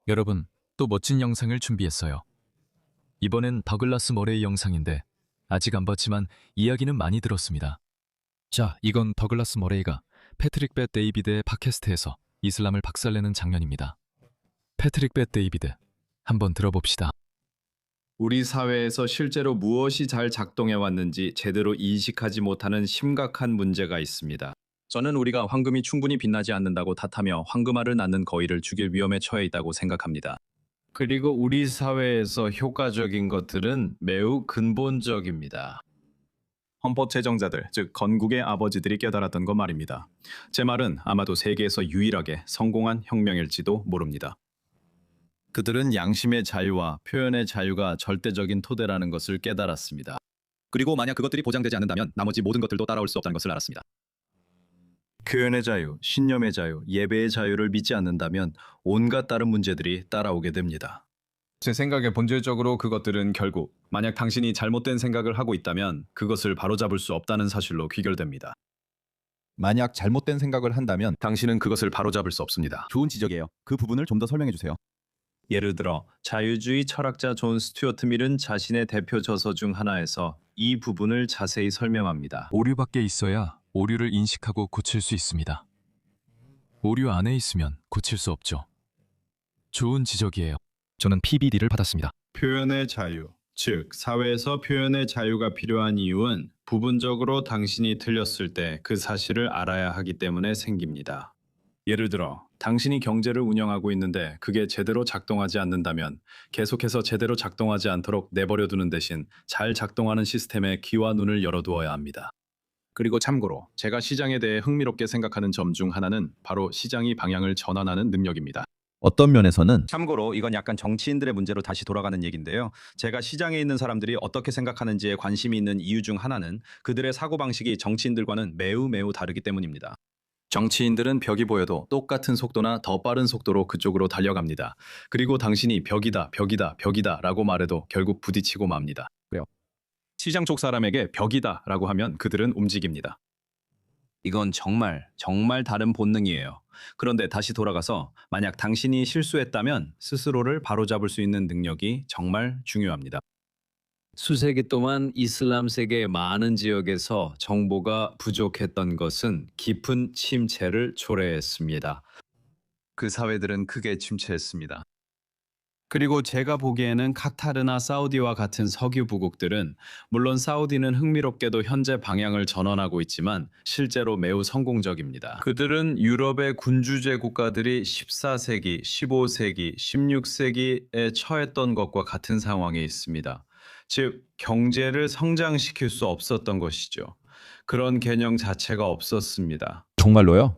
여러분, 또 멋진 영상을 준비했어요. 이번엔 더글라스 머레이 영상인데 아직 안 봤지만 이야기는 많이 들었습니다. 자, 이건 더글라스 머레이가 패트릭 벳 데이비드의 팟캐스트에서 이슬람을 박살내는 장면입니다. 패트릭 벳 데이비드, 한번 들어봅시다. 우리 사회에서 실제로 무엇이 잘 작동해 왔는지 제대로 인식하지 못하는 심각한 문제가 있습니다. 저는 우리가 황금이 충분히 빛나지 않는다고 탓하며 황금알을 낳는 거위를 죽일 위험에 처해 있다고 생각합니다. 그리고 우리 사회에서 효과적인 것들은 매우 근본적입니다. 헌법 제정자들, 즉 건국의 아버지들이 깨달았던 것 말입니다. 제 말은 아마도 세계에서 유일하게 성공한 혁명일지도 모릅니다. 그들은 양심의 자유와 표현의 자유가 절대적인 토대라는 것을 깨달았습니다. 그리고 만약 그것들이 보장되지 않는다면 나머지 모든 것들도 따라올 수 없다는 것을 알았습니다. 표현의 자유, 신념의 자유, 예배의 자유를 믿지 않는다면 온갖 다른 문제들이 따라오게 됩니다. 제 생각에 본질적으로 그것들은 결국 만약 당신이 잘못된 생각을 하고 있다면 그것을 바로잡을 수 없다는 사실로 귀결됩니다. 만약 잘못된 생각을 한다면 당신은 그것을 바로잡을 수 없습니다. 좋은 지적이에요. 그 부분을 좀 더 설명해 주세요. 예를 들어 자유주의 철학자 존 스튜어트 밀은 자신의 대표 저서 중 하나에서 이 부분을 자세히 설명합니다. 오류 밖에 있어야 오류를 인식하고 고칠 수 있습니다. 오류 안에 있으면 고칠 수 없죠. 좋은 지적이에요. 저는 PBD를 받았습니다. 표현의 자유, 즉 사회에서 표현의 자유가 필요한 이유는 부분적으로 당신이 틀렸을 때 그 사실을 알아야 하기 때문에 생깁니다. 예를 들어 당신이 경제를 운영하고 있는데 그게 제대로 작동하지 않는다면 계속해서 제대로 작동하지 않도록 내버려 두는 대신 잘 작동하는 시스템에 귀와 눈을 열어두어야 합니다. 그리고 참고로 제가 시장에 대해 흥미롭게 생각하는 점 중 하나는 바로 시장이 방향을 전환하는 능력입니다. 어떤 면에서는 참고로 이건 약간 정치인들의 문제로 다시 돌아가는 얘기인데요. 제가 시장에 있는 사람들이 어떻게 생각하는지에 관심이 있는 이유 중 하나는 그들의 사고방식이 정치인들과는 매우 다르기 때문입니다. 정치인들은 벽이 보여도 똑같은 속도나 더 빠른 속도로 그쪽으로 달려갑니다. 그리고 당신이 벽이다 라고 말해도 결국 부딪히고 맙니다. 그래요. 시장 쪽 사람에게 벽이다 라고 하면 그들은 움직입니다. 이건 정말 다른 본능이에요. 그런데 다시 돌아가서 만약 당신이 실수했다면 스스로를 바로잡을 수 있는 능력이 정말 중요합니다. 수세기 동안 이슬람 세계의 많은 지역에서 정보가 부족했던 것은 깊은 침체를 초래했습니다. 그 사회들은 크게 침체했습니다. 그리고 제가 보기에는 카타르나 사우디와 같은 석유 부국들은 물론 사우디는 흥미롭게도 현재 방향을 전환하고 있지만 실제로 매우 성공적입니다. 그들은 유럽의 군주제 국가들이 14세기, 15세기, 16세기에 처했던 것과 같은 상황에 있습니다. 즉, 경제를 성장시킬 수 없었던 것이죠. 그런 개념 자체가 없었습니다. 정말로요?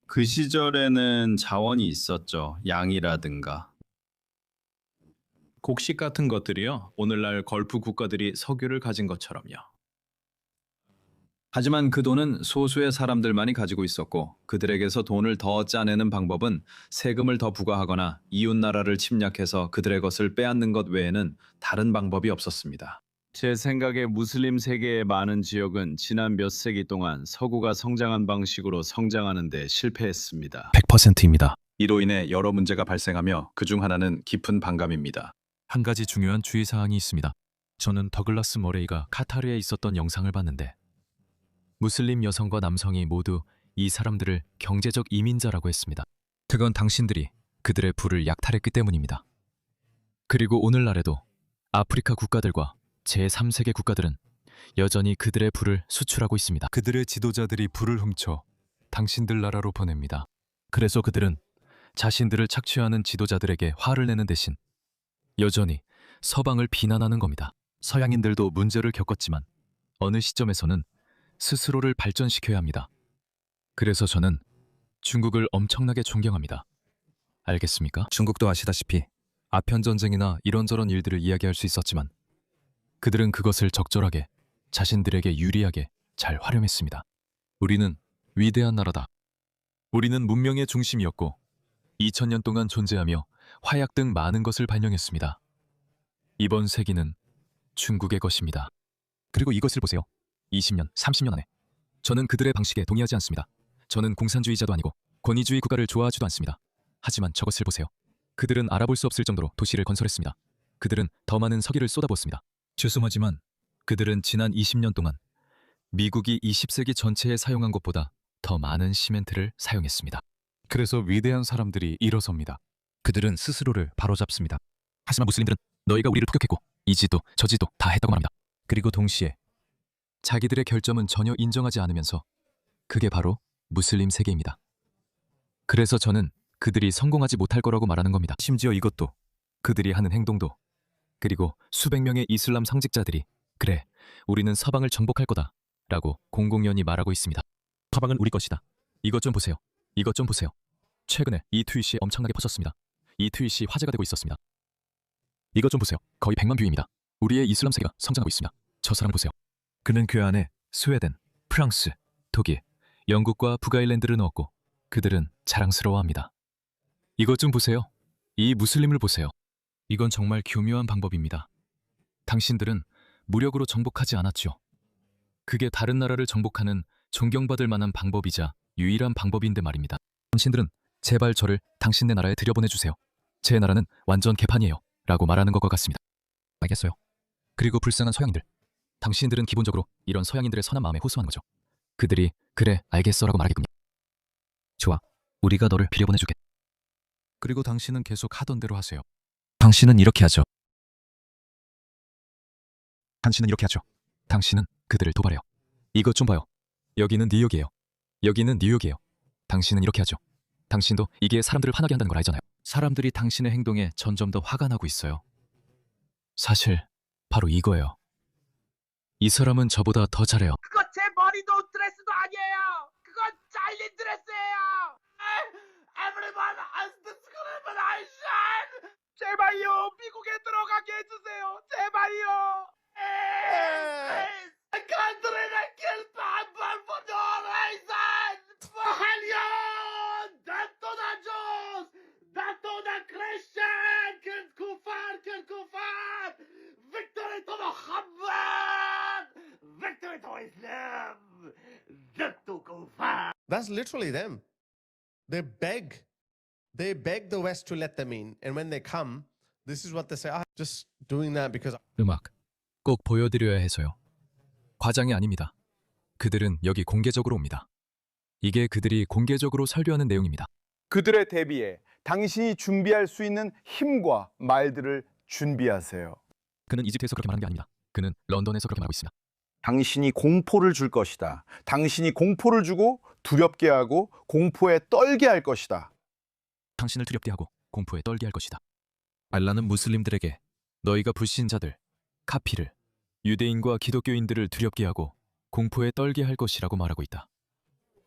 그 시절에는 자원이 있었죠. 양이라든가. 곡식 같은 것들이요. 오늘날 걸프 국가들이 석유를 가진 것처럼요. 하지만 그 돈은 소수의 사람들만이 가지고 있었고 그들에게서 돈을 더 짜내는 방법은 세금을 더 부과하거나 이웃 나라를 침략해서 그들의 것을 빼앗는 것 외에는 다른 방법이 없었습니다. 제 생각에 무슬림 세계의 많은 지역은 지난 몇 세기 동안 서구가 성장한 방식으로 성장하는 데 실패했습니다. 100%입니다. 이로 인해 여러 문제가 발생하며 그중 하나는 깊은 반감입니다. 한 가지 중요한 주의사항이 있습니다. 저는 더글라스 머레이가 카타르에 있었던 영상을 봤는데 무슬림 여성과 남성이 모두 이 사람들을 경제적 이민자라고 했습니다. 그건 당신들이 그들의 부를 약탈했기 때문입니다. 그리고 오늘날에도 아프리카 국가들과 제3세계 국가들은 여전히 그들의 부를 수출하고 있습니다. 그들의 지도자들이 부를 훔쳐 당신들 나라로 보냅니다. 그래서 그들은 자신들을 착취하는 지도자들에게 화를 내는 대신 여전히 서방을 비난하는 겁니다. 서양인들도 문제를 겪었지만 어느 시점에서는 스스로를 발전시켜야 합니다. 그래서 저는 중국을 엄청나게 존경합니다. 알겠습니까? 중국도 아시다시피 아편 전쟁이나 이런저런 일들을 이야기할 수 있었지만 그들은 그것을 적절하게 자신들에게 유리하게 잘 활용했습니다. 우리는 위대한 나라다. 우리는 문명의 중심이었고 2000년 동안 존재하며 화약 등 많은 것을 발명했습니다. 이번 세기는 중국의 것입니다. 그리고 이것을 보세요. 20년, 30년 안에 저는 그들의 방식에 동의하지 않습니다. 저는 공산주의자도 아니고 권위주의 국가를 좋아하지도 않습니다. 하지만 저것을 보세요. 그들은 알아볼 수 없을 정도로 도시를 건설했습니다. 그들은 더 많은 석유를 쏟아부었습니다. 죄송하지만 그들은 지난 20년 동안 미국이 20세기 전체에 사용한 것보다 더 많은 시멘트를 사용했습니다. 그래서 위대한 사람들이 일어섭니다. 그들은 스스로를 바로잡습니다. 하지만 무슬림들은 너희가 우리를 폭격했고 이 짓도 저 짓도 다 했다고 말합니다. 그리고 동시에 자기들의 결점은 전혀 인정하지 않으면서 그게 바로 무슬림 세계입니다. 그래서 저는 그들이 성공하지 못할 거라고 말하는 겁니다. 심지어 이것도, 그들이 하는 행동도, 그리고 수백 명의 이슬람 상직자들이 그래, 우리는 서방을 정복할 거다 라고 공공연히 말하고 있습니다. 서방은 우리 것이다. 이것 좀 보세요. 이것 좀 보세요. 최근에 이 트윗이 엄청나게 퍼졌습니다. 이 트윗이 화제가 되고 있었습니다. 이것 좀 보세요. 거의 100만 뷰입니다. 우리의 이슬람 세계가 성장하고 있습니다. 저 사람 보세요. 그는 그 안에 스웨덴, 프랑스, 독일, 영국과 북아일랜드를 넣었고 그들은 자랑스러워합니다. 이것 좀 보세요. 이 무슬림을 보세요. 이건 정말 교묘한 방법입니다. 당신들은 무력으로 정복하지 않았죠. 그게 다른 나라를 정복하는 존경받을 만한 방법이자 유일한 방법인데 말입니다. 당신들은 제발 저를 당신네 나라에 들여보내주세요. 제 나라는 완전 개판이에요. 라고 말하는 것과 같습니다. 알겠어요. 그리고 불쌍한 서양인들. 당신들은 기본적으로 이런 서양인들의 선한 마음에 호소하는 거죠. 그들이 그래 알겠어 라고 말하겠군요. 좋아. 우리가 너를 들여보내주게. 그리고 당신은 계속 하던 대로 하세요. 당신은 이렇게 하죠. 당신은 이렇게 하죠. 당신은 그들을 도발해요. 이것 좀 봐요. 여기는 뉴욕이에요. 여기는 뉴욕이에요. 당신은 이렇게 하죠. 당신도 이게 사람들을 화나게 한다는 걸 알잖아요. 사람들이 당신의 행동에 점점 더 화가 나고 있어요. 사실 바로 이거예요. 이 사람은 저보다 더 잘해요. 그거 제 머리도 드레스도 아니에요. 그건 잘린 드레스예요. Everyone has discrimination. 제발요, 미국에 들어가게 해주세요. 제발요. I can't drink and kill people for no reason. Halion, that's to the Jews, that's to the Christian, kill kufar. Victory to Muhammad, victory to Islam, death to kufar. That's literally them. They beg the West to let them in. And when they come, this is what they say, just doing that because 음악 꼭 보여드려야 해서요. 과장이 아닙니다. 그들은 여기 공개적으로 옵니다. 이게 그들이 공개적으로 설교하는 내용입니다. 그들에 대비해 당신이 준비할 수 있는 힘과 말들을 준비하세요. 그는 이집트에서 그렇게 말하는 게 아닙니다. 그는 런던에서 그렇게 말하고 있습니다. 당신이 공포를 줄 것이다. 당신이 공포를 주고 두렵게 하고 공포에 떨게 할 것이다. 당신을 두렵게 하고 공포에 떨게 할 것이다. 알라는 무슬림들에게 너희가 불신자들, 카피를, 유대인과 기독교인들을 두렵게 하고 공포에 떨게 할 것이라고 말하고 있다.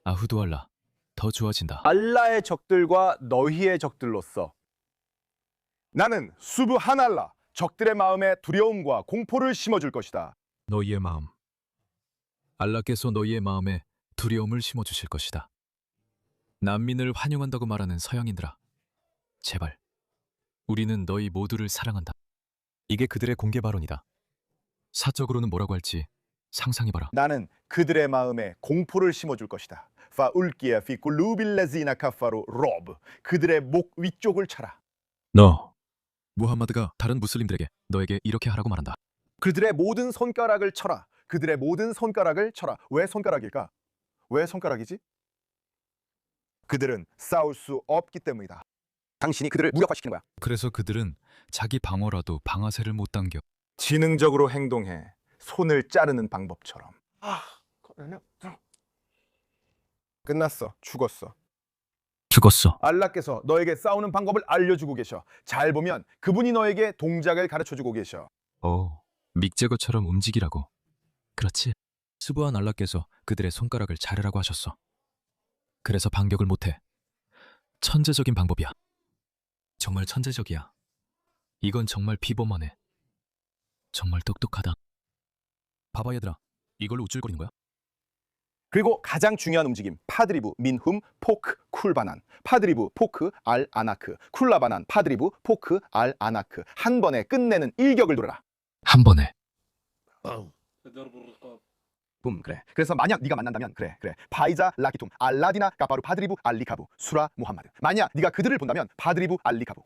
아후두 알라, 더 좋아진다. 알라의 적들과 너희의 적들로서 나는 수브하날라, 적들의 마음에 두려움과 공포를 심어줄 것이다. 너희의 마음, 알라께서 너희의 마음에 두려움을 심어주실 것이다. 난민을 환영한다고 말하는 서양인들아, 제발 우리는 너희 모두를 사랑한다. 이게 그들의 공개 발언이다. 사적으로는 뭐라고 할지 상상해봐라. 나는 그들의 마음에 공포를 심어줄 것이다. 파울기야 피 꿀루빌 레지나 카파로 로브, 그들의 목 위쪽을 차라. 너 무함마드가 다른 무슬림들에게 너에게 이렇게 하라고 말한다. 그들의 모든 손가락을 쳐라. 그들의 모든 손가락을 쳐라. 왜 손가락일까? 왜 손가락이지? 그들은 싸울 수 없기 때문이다. 당신이 그들을 무력화시키는 거야. 그래서 그들은 자기 방어라도 방아쇠를 못 당겨. 지능적으로 행동해. 손을 자르는 방법처럼. 끝났어. 죽었어. 죽었어. 알라께서 너에게 싸우는 방법을 알려주고 계셔. 잘 보면 그분이 너에게 동작을 가르쳐주고 계셔. 믹제거처럼 움직이라고. 그렇지. 수부한 알라께서 그들의 손가락을 자르라고 하셨어. 그래서 반격을 못해. 천재적인 방법이야. 정말 천재적이야. 이건 정말 비범하네. 정말 똑똑하다. 봐봐 얘들아, 이걸로 우쭐거리는 거야? 그리고 가장 중요한 움직임, 파드리브, 민훔, 포크, 쿨바난. 파드리브, 포크, 알, 아나크. 쿨라바난, 파드리브, 포크, 알, 아나크. 한 번에 끝내는 일격을 노려라. 한 번에. 그래. 그래서 만약 네가 만난다면 그래. 바이자 라키툼, 알라디나, 까파루, 파드리브, 알리카부, 수라, 무함마드. 만약 네가 그들을 본다면 파드리브, 알리카부.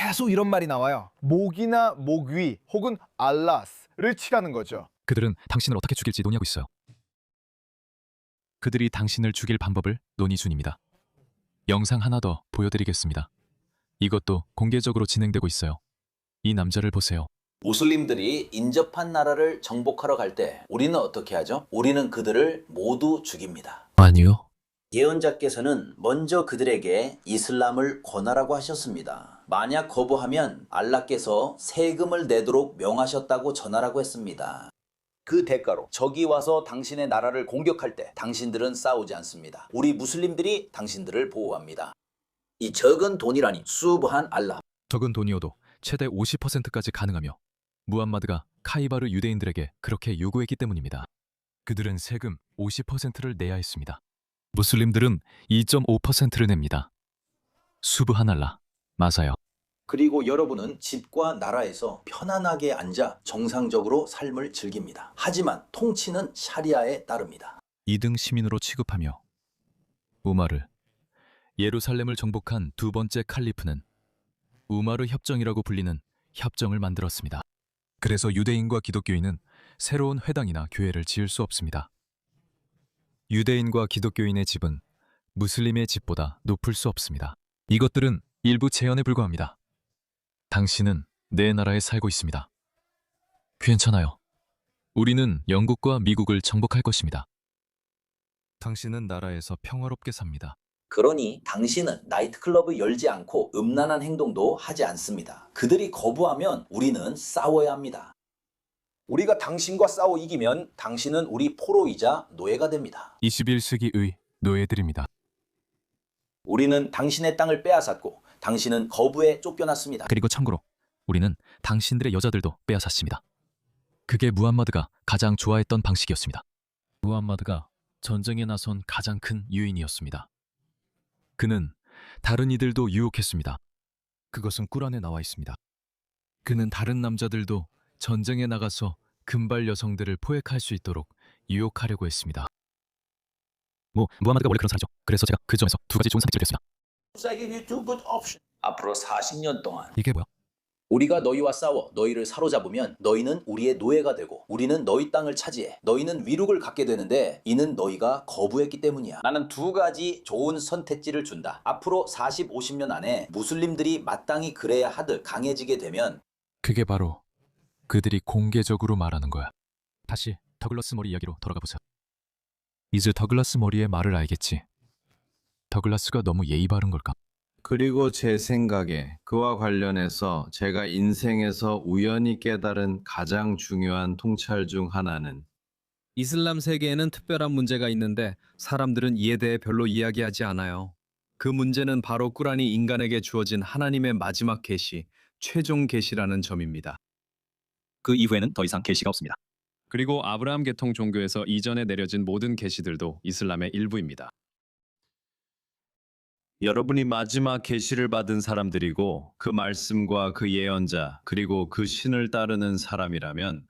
계속 이런 말이 나와요. 목이나 목 위 혹은 알라스를 치라는 거죠. 그들은 당신을 어떻게 죽일지 논의하고 있어요. 그들이 당신을 죽일 방법을 논의 중입니다. 영상 하나 더 보여드리겠습니다. 이것도 공개적으로 진행되고 있어요. 이 남자를 보세요. 무슬림들이 인접한 나라를 정복하러 갈 때 우리는 어떻게 하죠? 우리는 그들을 모두 죽입니다. 아니요. 예언자께서는 먼저 그들에게 이슬람을 권하라고 하셨습니다. 만약 거부하면 알라께서 세금을 내도록 명하셨다고 전하라고 했습니다. 그 대가로 적이 와서 당신의 나라를 공격할 때 당신들은 싸우지 않습니다. 우리 무슬림들이 당신들을 보호합니다. 이 적은 돈이라니 수브한 알라. 적은 돈이어도 최대 50%까지 가능하며 무함마드가 카이바르 유대인들에게 그렇게 요구했기 때문입니다. 그들은 세금 50%를 내야 했습니다. 무슬림들은 2.5%를 냅니다. 수브한 알라. 맞아요. 그리고 여러분은 집과 나라에서 편안하게 앉아 정상적으로 삶을 즐깁니다. 하지만 통치는 샤리아에 따릅니다. 2등 시민으로 취급하며 우마르, 예루살렘을 정복한 두 번째 칼리프는 우마르 협정이라고 불리는 협정을 만들었습니다. 그래서 유대인과 기독교인은 새로운 회당이나 교회를 지을 수 없습니다. 유대인과 기독교인의 집은 무슬림의 집보다 높을 수 없습니다. 이것들은 일부 제한에 불과합니다. 당신은 내 나라에 살고 있습니다. 괜찮아요. 우리는 영국과 미국을 정복할 것입니다. 당신은 나라에서 평화롭게 삽니다. 그러니 당신은 나이트클럽을 열지 않고 음란한 행동도 하지 않습니다. 그들이 거부하면 우리는 싸워야 합니다. 우리가 당신과 싸워 이기면 당신은 우리 포로이자 노예가 됩니다. 21세기의 노예들입니다. 우리는 당신의 땅을 빼앗았고 당신은 거부에 쫓겨났습니다. 그리고 참고로 우리는 당신들의 여자들도 빼앗았습니다. 그게 무함마드가 가장 좋아했던 방식이었습니다. 무함마드가 전쟁에 나선 가장 큰 유인이었습니다. 그는 다른 이들도 유혹했습니다. 그것은 꿀안에 나와 있습니다. 그는 다른 남자들도 전쟁에 나가서 금발 여성들을 포획할 수 있도록 유혹하려고 했습니다. 무함마드가 원래 그런 사람이죠. 그래서 제가 그 점에서 두 가지 좋은 선택지를 했습니다. 앞으로 40년 동안 이게 뭐야? 우리가 너희와 싸워 너희를 사로잡으면 너희는 우리의 노예가 되고 우리는 너희 땅을 차지해 너희는 위룩을 갖게 되는데 이는 너희가 거부했기 때문이야. 나는 두 가지 좋은 선택지를 준다. 앞으로 40, 50년 안에 무슬림들이 마땅히 그래야 하듯 강해지게 되면 그게 바로 그들이 공개적으로 말하는 거야. 다시 더글라스 머리 이야기로 돌아가 보세요. 이제 더글라스 머리의 말을 알겠지. 더글라스가 너무 예의 바른 걸까? 그리고 제 생각에 그와 관련해서 제가 인생에서 우연히 깨달은 가장 중요한 통찰 중 하나는 이슬람 세계에는 특별한 문제가 있는데 사람들은 이에 대해 별로 이야기하지 않아요. 그 문제는 바로 꾸란이 인간에게 주어진 하나님의 마지막 계시, 최종 계시라는 점입니다. 그 이후에는 더 이상 계시가 없습니다. 그리고 아브라함 계통 종교에서 이전에 내려진 모든 계시들도 이슬람의 일부입니다. 여러분이 마지막 계시를 받은 사람들이고 그 말씀과 그 예언자 그리고 그 신을 따르는 사람이라면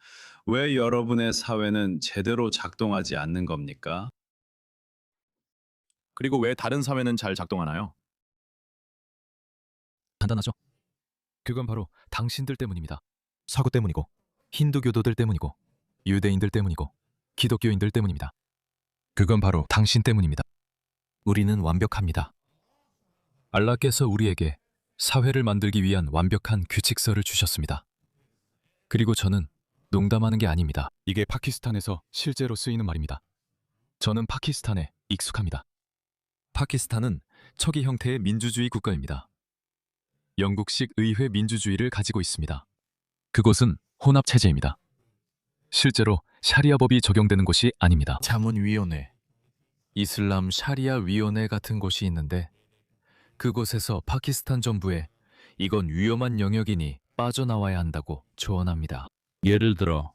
왜 여러분의 사회는 제대로 작동하지 않는 겁니까? 그리고 왜 다른 사회는 잘 작동하나요? 간단하죠? 그건 바로 당신들 때문입니다. 서구 때문이고 힌두교도들 때문이고 유대인들 때문이고 기독교인들 때문입니다. 그건 바로 당신 때문입니다. 우리는 완벽합니다. 알라께서 우리에게 사회를 만들기 위한 완벽한 규칙서를 주셨습니다. 그리고 저는 농담하는 게 아닙니다. 이게 파키스탄에서 실제로 쓰이는 말입니다. 저는 파키스탄에 익숙합니다. 파키스탄은 척이 형태의 민주주의 국가입니다. 영국식 의회 민주주의를 가지고 있습니다. 그곳은 혼합체제입니다. 실제로 샤리아법이 적용되는 곳이 아닙니다. 자문위원회, 이슬람 샤리아 위원회 같은 곳이 있는데 그곳에서 파키스탄 정부에 이건 위험한 영역이니 빠져나와야 한다고 조언합니다. 예를 들어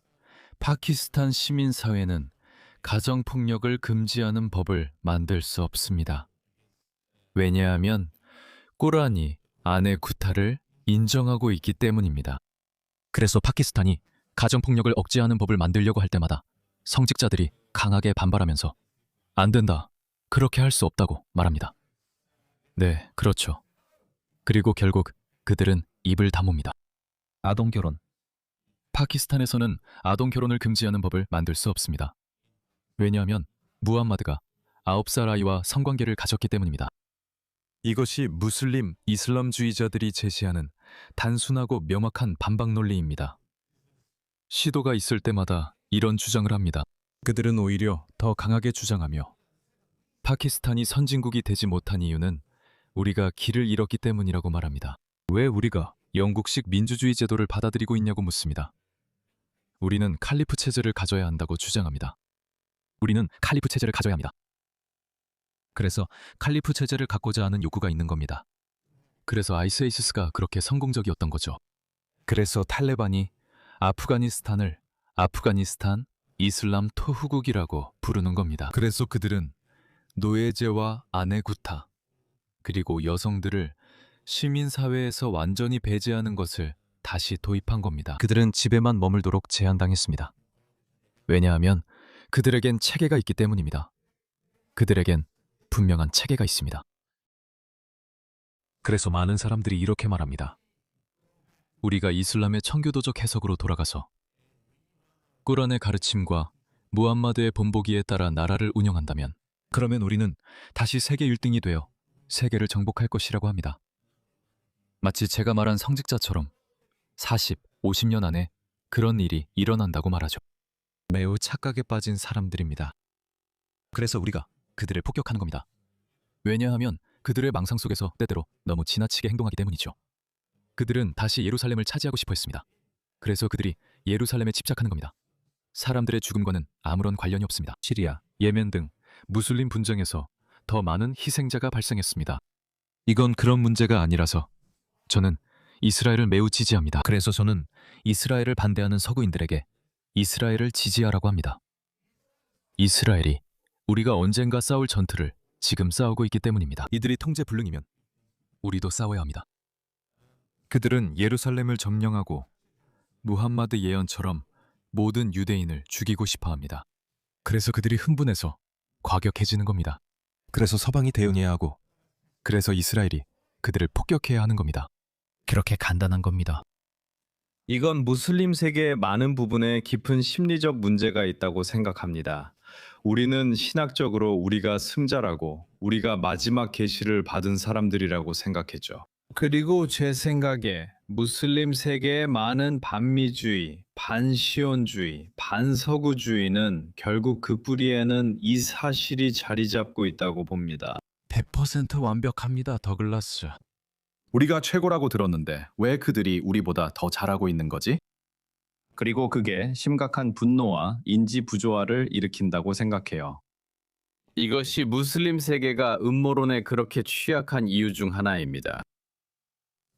파키스탄 시민사회는 가정폭력을 금지하는 법을 만들 수 없습니다. 왜냐하면 꾸란이 아내 구타를 인정하고 있기 때문입니다. 그래서 파키스탄이 가정폭력을 억제하는 법을 만들려고 할 때마다 성직자들이 강하게 반발하면서 안 된다, 그렇게 할 수 없다고 말합니다. 네, 그렇죠. 그리고 결국 그들은 입을 다뭅니다. 아동 결혼. 파키스탄에서는 아동 결혼을 금지하는 법을 만들 수 없습니다. 왜냐하면 무함마드가 9살 아이와 성관계를 가졌기 때문입니다. 이것이 무슬림 이슬람주의자들이 제시하는 단순하고 명확한 반박 논리입니다. 시도가 있을 때마다 이런 주장을 합니다. 그들은 오히려 더 강하게 주장하며 파키스탄이 선진국이 되지 못한 이유는 우리가 길을 잃었기 때문이라고 말합니다. 왜 우리가 영국식 민주주의 제도를 받아들이고 있냐고 묻습니다. 우리는 칼리프 체제를 가져야 한다고 주장합니다. 우리는 칼리프 체제를 가져야 합니다. 그래서 칼리프 체제를 갖고자 하는 요구가 있는 겁니다. 그래서 아이시스가 그렇게 성공적이었던 거죠. 그래서 탈레반이 아프가니스탄을 아프가니스탄 이슬람 토후국이라고 부르는 겁니다. 그래서 그들은 노예제와 아내 구타, 그리고 여성들을 시민사회에서 완전히 배제하는 것을 다시 도입한 겁니다. 그들은 집에만 머물도록 제한당했습니다. 왜냐하면 그들에겐 체계가 있기 때문입니다. 그들에겐 분명한 체계가 있습니다. 그래서 많은 사람들이 이렇게 말합니다. 우리가 이슬람의 청교도적 해석으로 돌아가서 꾸란의 가르침과 무함마드의 본보기에 따라 나라를 운영한다면 그러면 우리는 다시 세계 1등이 되어 세계를 정복할 것이라고 합니다. 마치 제가 말한 성직자처럼 40, 50년 안에 그런 일이 일어난다고 말하죠. 매우 착각에 빠진 사람들입니다. 그래서 우리가 그들을 폭격하는 겁니다. 왜냐하면 그들의 망상 속에서 때때로 너무 지나치게 행동하기 때문이죠. 그들은 다시 예루살렘을 차지하고 싶어 했습니다. 그래서 그들이 예루살렘에 집착하는 겁니다. 사람들의 죽음과는 아무런 관련이 없습니다. 시리아, 예멘 등 무슬림 분쟁에서 더 많은 희생자가 발생했습니다. 이건 그런 문제가 아니라서 저는 이스라엘을 매우 지지합니다. 그래서 저는 이스라엘을 반대하는 서구인들에게 이스라엘을 지지하라고 합니다. 이스라엘이 우리가 언젠가 싸울 전투를 지금 싸우고 있기 때문입니다. 이들이 통제 불능이면 우리도 싸워야 합니다. 그들은 예루살렘을 점령하고 무함마드 예언처럼 모든 유대인을 죽이고 싶어 합니다. 그래서 그들이 흥분해서 과격해지는 겁니다. 그래서 서방이 대응해야 하고, 그래서 이스라엘이 그들을 폭격해야 하는 겁니다. 그렇게 간단한 겁니다. 이건 무슬림 세계의 많은 부분에 깊은 심리적 문제가 있다고 생각합니다. 우리는 신학적으로 우리가 승자라고, 우리가 마지막 계시를 받은 사람들이라고 생각했죠. 그리고 제 생각에 무슬림 세계의 많은 반미주의, 반시온주의, 반서구주의는 결국 그 뿌리에는 이 사실이 자리 잡고 있다고 봅니다. 100% 완벽합니다, 더글라스. 우리가 최고라고 들었는데 왜 그들이 우리보다 더 잘하고 있는 거지? 그리고 그게 심각한 분노와 인지 부조화를 일으킨다고 생각해요. 이것이 무슬림 세계가 음모론에 그렇게 취약한 이유 중 하나입니다.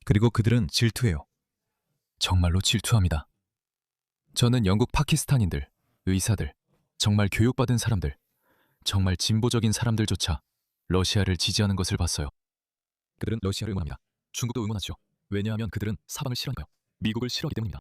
그리고 그들은 질투해요. 정말로 질투합니다. 저는 영국 파키스탄인들, 의사들, 정말 교육받은 사람들, 정말 진보적인 사람들조차 러시아를 지지하는 것을 봤어요. 그들은 러시아를 응원합니다. 중국도 응원하죠. 왜냐하면 그들은 사방을 싫어하니까요. 미국을 싫어하기 때문입니다.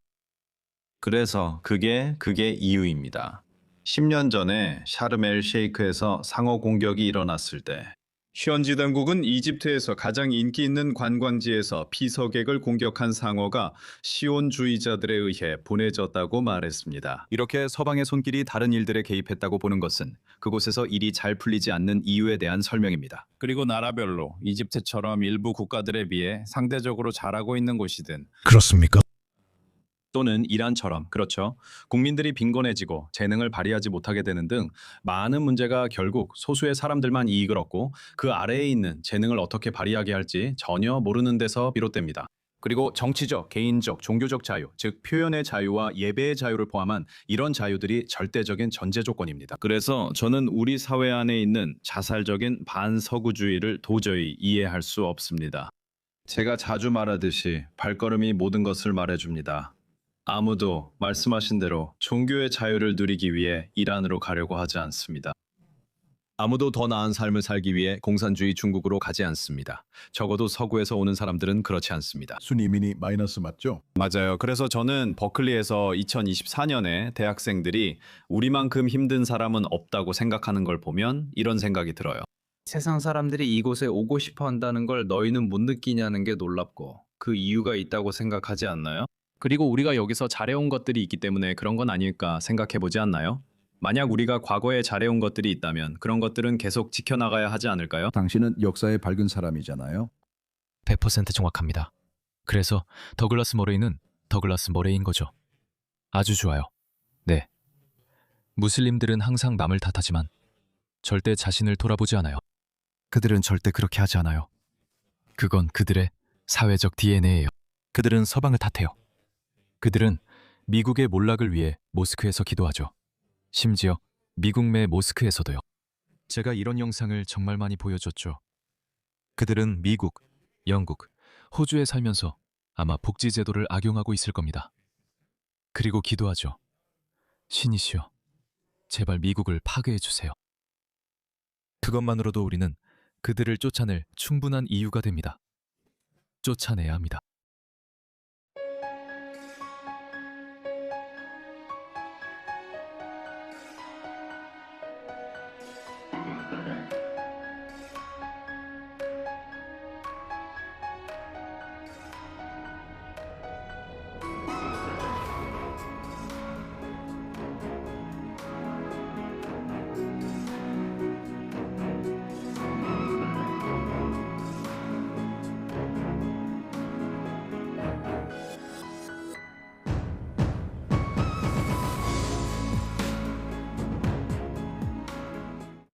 그래서 그게 이유입니다. 10년 전에 샤르멜 셰이크에서 상어 공격이 일어났을 때 현지 당국은 이집트에서 가장 인기 있는 관광지에서 피서객을 공격한 상어가 시온주의자들에 의해 보내졌다고 말했습니다. 이렇게 서방의 손길이 다른 일들에 개입했다고 보는 것은 그곳에서 일이 잘 풀리지 않는 이유에 대한 설명입니다. 그리고 나라별로 이집트처럼 일부 국가들에 비해 상대적으로 잘하고 있는 곳이든 그렇습니까? 또는 이란처럼, 그렇죠, 국민들이 빈곤해지고 재능을 발휘하지 못하게 되는 등 많은 문제가 결국 소수의 사람들만 이익을 얻고 그 아래에 있는 재능을 어떻게 발휘하게 할지 전혀 모르는 데서 비롯됩니다. 그리고 정치적, 개인적, 종교적 자유, 즉 표현의 자유와 예배의 자유를 포함한 이런 자유들이 절대적인 전제 조건입니다. 그래서 저는 우리 사회 안에 있는 자살적인 반서구주의를 도저히 이해할 수 없습니다. 제가 자주 말하듯이 발걸음이 모든 것을 말해줍니다. 아무도 말씀하신 대로 종교의 자유를 누리기 위해 이란으로 가려고 하지 않습니다. 아무도 더 나은 삶을 살기 위해 공산주의 중국으로 가지 않습니다. 적어도 서구에서 오는 사람들은 그렇지 않습니다. 순이민이 마이너스 맞죠? 맞아요. 그래서 저는 버클리에서 2024년에 대학생들이 우리만큼 힘든 사람은 없다고 생각하는 걸 보면 이런 생각이 들어요. 세상 사람들이 이곳에 오고 싶어 한다는 걸 너희는 못 느끼냐는 게 놀랍고, 그 이유가 있다고 생각하지 않나요? 그리고 우리가 여기서 잘해온 것들이 있기 때문에 그런 건 아닐까 생각해보지 않나요? 만약 우리가 과거에 잘해온 것들이 있다면 그런 것들은 계속 지켜나가야 하지 않을까요? 당신은 역사의 밝은 사람이잖아요. 100% 정확합니다. 그래서 더글라스 머레이는 더글라스 머레이인 거죠. 아주 좋아요. 네. 무슬림들은 항상 남을 탓하지만 절대 자신을 돌아보지 않아요. 그들은 절대 그렇게 하지 않아요. 그건 그들의 사회적 DNA예요. 그들은 서방을 탓해요. 그들은 미국의 몰락을 위해 모스크에서 기도하죠. 심지어 미국 내 모스크에서도요. 제가 이런 영상을 정말 많이 보여줬죠. 그들은 미국, 영국, 호주에 살면서 아마 복지제도를 악용하고 있을 겁니다. 그리고 기도하죠. 신이시여, 제발 미국을 파괴해 주세요. 그것만으로도 우리는 그들을 쫓아낼 충분한 이유가 됩니다. 쫓아내야 합니다.